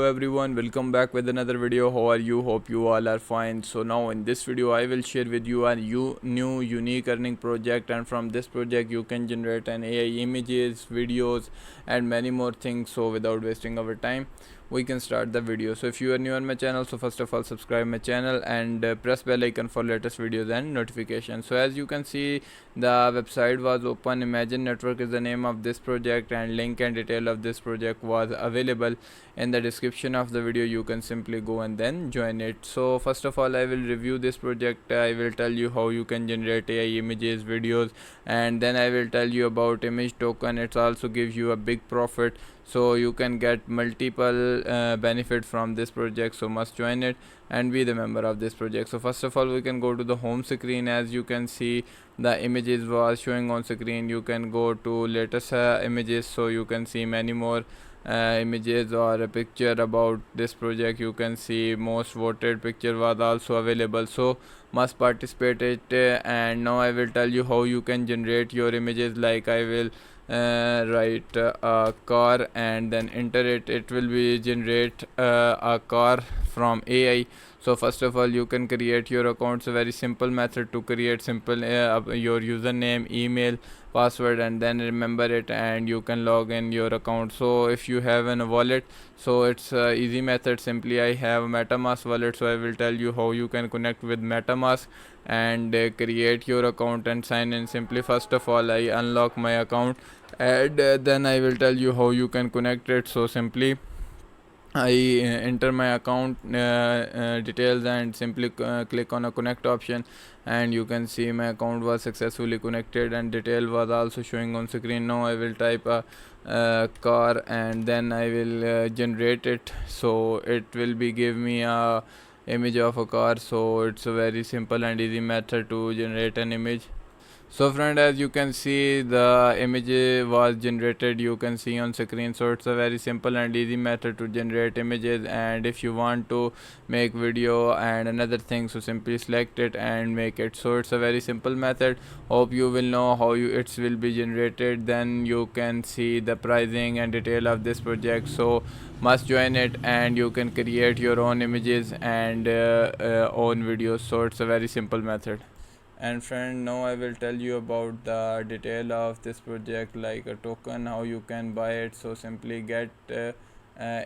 everyone, welcome back with another video. How are you? Hope you all are fine. So now in this video I will share with you a new unique earning project, and from this project you can generate an AI images, videos and many more things. So without wasting our time, we can start the video. So if you are new on my channel, so first of all subscribe my channel and press bell icon for latest videos and notifications. So as you can see, the website was open. Imagine Network is the name of this project, and link and detail of this project was available in the description of the video. You can simply go and then join it. So first of all I will review this project. I will tell you how you can generate AI images, videos, and then I will tell you about image token. It also gives you a big profit, so you can get multiple benefit from this project. So must join it and be the member of this project. So first of all we can go to the home screen. As you can see, the images was showing on screen. You can go to latest images, so you can see many more images or a picture about this project. You can see most voted picture was also available, so must participate it. And now I will tell you how you can generate your images. Like I will write a car and then enter it. It will be generate a car from AI. So first of all you can create your account. It's a very simple method to create. Simple your username, email, password, and then remember it, and you can log in your account. So if you have a wallet, so it's a easy method. Simply I have MetaMask wallet, so I will tell you how you can connect with MetaMask and create your account and sign in. Simply first of all I unlock my account, and then I will tell you how you can connect it. So simply I enter my account details and simply click on a connect option, and you can see my account was successfully connected and detail was also showing on screen. Now I will type a car and then I will generate it. So it will be give me a image of a car. So it's a very simple and easy method to generate an image. So friend, as you can see, the image was generated, you can see on screen. So it's a very simple and easy method to generate images. And if you want to make video and another thing, so simply select it and make it. So it's a very simple method. Hope you will know how it will be generated. Then you can see the pricing and detail of this project. So must join it, and you can create your own images and own videos. So it's a very simple method. And friend, now I will tell you about the detail of this project, like a token, how you can buy it. So simply get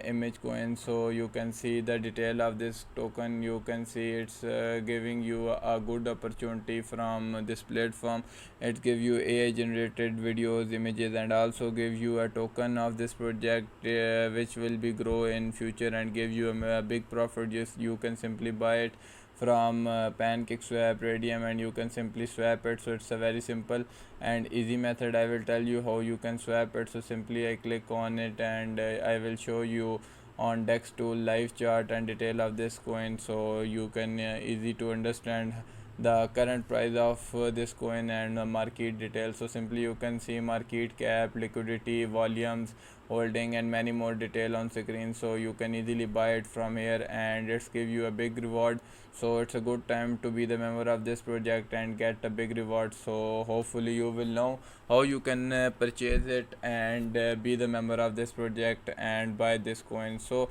image coin. So you can see the detail of this token. You can see it's giving you a good opportunity from this platform. It give you AI generated videos, images, and also give you a token of this project, which will be grow in future and give you a big profit. Just you can simply buy it from PancakeSwap, Radium, and you can simply swap it. So it's a very simple and easy method. I will tell you how you can swap it. So simply I click on it, and I will show you on Dex tool live chart and detail of this coin. So you can easy to understand the current price of this coin and market details. So simply you can see market cap, liquidity, volumes, holding, and many more detail on screen. So you can easily buy it from here, and it's give you a big reward. So it's a good time to be the member of this project and get a big reward. So hopefully you will know how you can purchase it and be the member of this project and buy this coin. So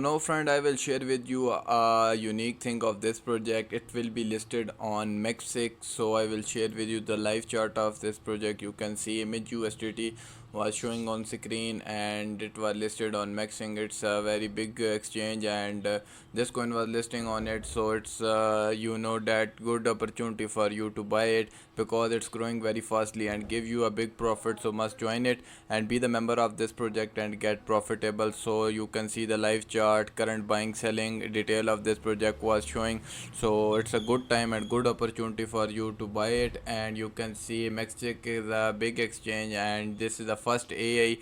now friend, I will share with you a unique thing of this project. It will be listed on Mexic. So I will share with you the live chart of this project. You can see image USDT was showing on screen, and it was listed on Mexic. It's a very big exchange, and this coin was listing on it. So it's that good opportunity for you to buy it, because it's growing very fastly and give you a big profit. So must join it and be the member of this project and get profitable. So you can see the live chart, current buying, selling detail of this project was showing. So it's a good time and good opportunity for you to buy it. And you can see Mexic is a big exchange, and this is the first AI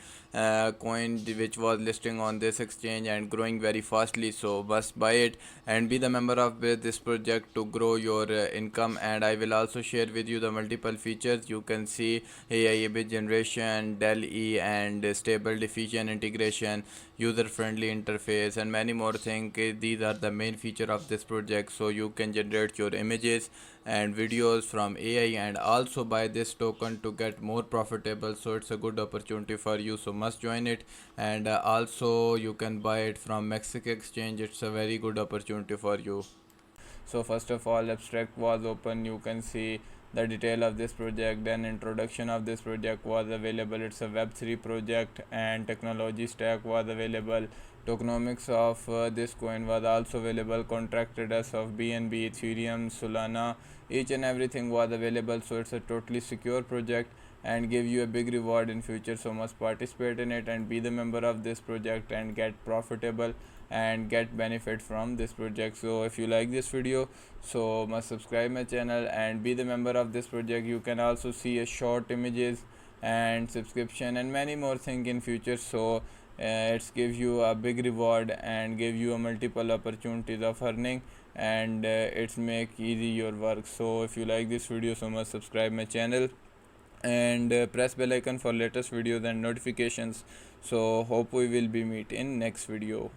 coin which was listing on this exchange and growing very fastly. So must buy it and be the member of this project to grow your income. And I will also share with you the multiple features. You can see AI image generation, Dell E, and stable diffusion integration, user friendly interface, and many more things. These are the main feature of this project. So you can generate your images and videos from AI and also buy this token to get more profitable. So it's a good opportunity for you. So must join it. And also you can buy it from Mexico Exchange. It's a very good opportunity for you. So first of all, abstract was open. You can see the detail of this project. Then introduction of this project was available. It's a web3 project and technology stack was available. Tokenomics of this coin was also available. Contract address of BNB, Ethereum, Solana, each and everything was available. So it's a totally secure project and give you a big reward in future. So must participate in it and be the member of this project and get profitable and get benefit from this project. So if you like this video, so must subscribe my channel and be the member of this project. You can also see a short images and subscription and many more things in future. So it's give you a big reward and give you a multiple opportunities of earning, and it's make easy your work. So if you like this video, so must subscribe my channel and press bell icon for latest videos and notifications. So hope we will be meet in next video.